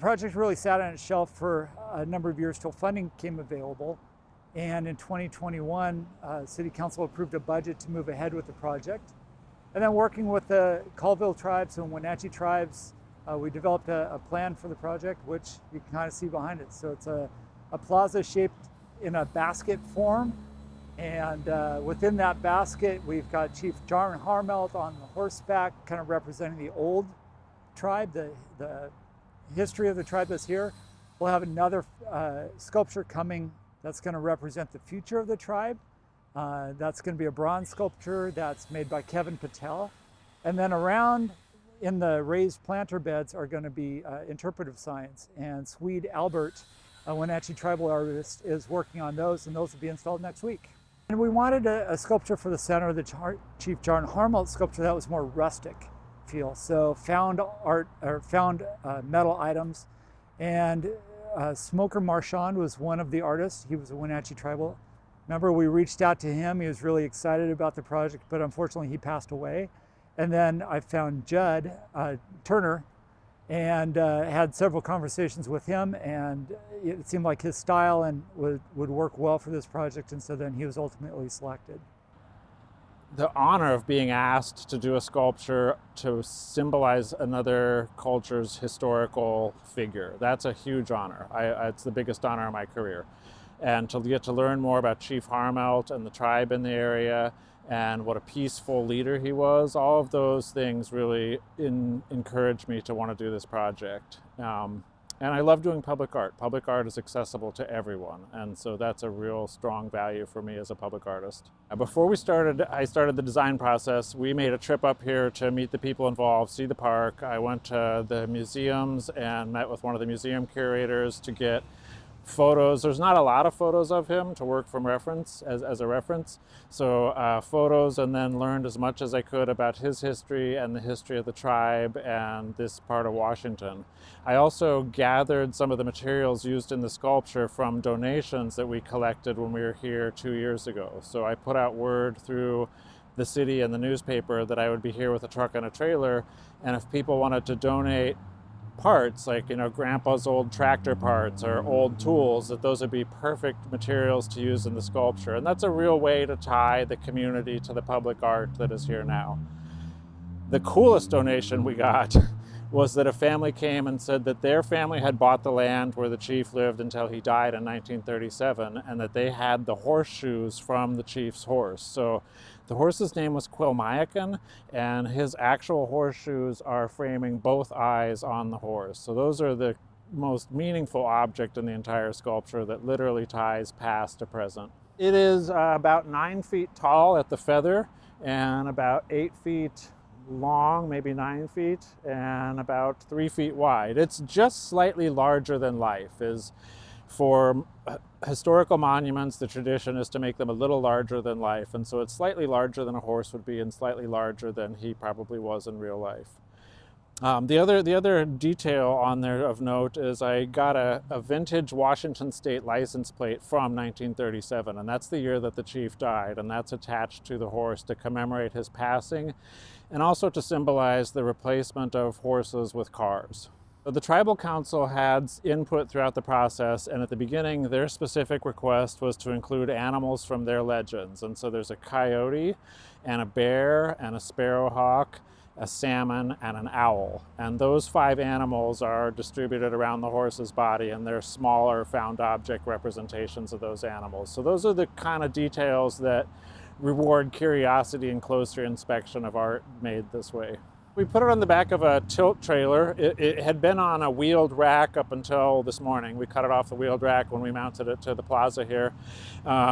project really sat on its shelf for a number of years till funding came available. And in 2021, City Council approved a budget to move ahead with the project. And then working with the Colville tribes and Wenatchi tribes, we developed a plan for the project, which you can kind of see behind it. So it's a plaza shaped in a basket form. And within that basket, we've got Chief John Harmelt on the horseback, kind of representing the old tribe, the history of the tribe that's here. We'll have another sculpture coming that's going to represent the future of the tribe. That's going to be a bronze sculpture that's made by Kevin Patel. And then around in the raised planter beds are going to be interpretive signs. And Swede Albert, a Wenatchi tribal artist, is working on those, and those will be installed next week. And we wanted a sculpture for the center of the Chief John Harmelt sculpture that was more rustic feel. So found art, or found metal items. And Smoker Marchand was one of the artists. He was a Wenatchi tribal. Remember, we reached out to him. He was really excited about the project, but unfortunately he passed away. And then I found Judd Turner and had several conversations with him, and it seemed like his style and would work well for this project, and so then he was ultimately selected. The honor of being asked to do a sculpture to symbolize another culture's historical figure, that's a huge honor. It's the biggest honor of my career. And to get to learn more about Chief Harmelt and the tribe in the area and what a peaceful leader he was, all of those things really encouraged me to want to do this project. And I love doing public art. Public art is accessible to everyone, and so that's a real strong value for me as a public artist. Before I started the design process, we made a trip up here to meet the people involved, see the park. I went to the museums and met with one of the museum curators to get photos. There's not a lot of photos of him to work from reference as a reference. So photos, and then learned as much as I could about his history and the history of the tribe and this part of Washington. I also gathered some of the materials used in the sculpture from donations that we collected when we were here 2 years ago. So I put out word through the city and the newspaper that I would be here with a truck and a trailer, and if people wanted to donate parts, like, grandpa's old tractor parts or old tools, that those would be perfect materials to use in the sculpture. And that's a real way to tie the community to the public art that is here now. The coolest donation we got was that a family came and said that their family had bought the land where the chief lived until he died in 1937, and that they had the horseshoes from the chief's horse. So the horse's name was Quilmiakin, and his actual horseshoes are framing both eyes on the horse. So those are the most meaningful object in the entire sculpture that literally ties past to present. It is about 9 feet tall at the feather and about 8 feet long, maybe 9 feet, and about 3 feet wide. It's just slightly larger than life. For historical monuments, the tradition is to make them a little larger than life, and so it's slightly larger than a horse would be and slightly larger than he probably was in real life. The other detail on there of note is I got a vintage Washington State license plate from 1937, and that's the year that the chief died, and that's attached to the horse to commemorate his passing and also to symbolize the replacement of horses with cars. The Tribal Council had input throughout the process, and at the beginning their specific request was to include animals from their legends. And so there's a coyote and a bear and a sparrowhawk, a salmon, and an owl. And those 5 animals are distributed around the horse's body, and they're smaller found object representations of those animals. So those are the kind of details that reward curiosity and closer inspection of art made this way. We put it on the back of a tilt trailer. It had been on a wheeled rack up until this morning. We cut it off the wheeled rack when we mounted it to the plaza here.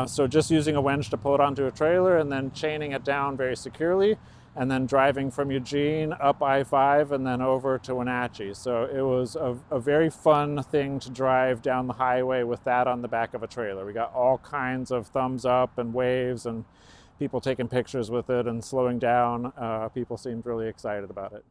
So just using a winch to pull it onto a trailer and then chaining it down very securely, and then driving from Eugene up I-5 and then over to Wenatchi. So it was a very fun thing to drive down the highway with that on the back of a trailer. We got all kinds of thumbs up and waves and people taking pictures with it and slowing down. People seemed really excited about it.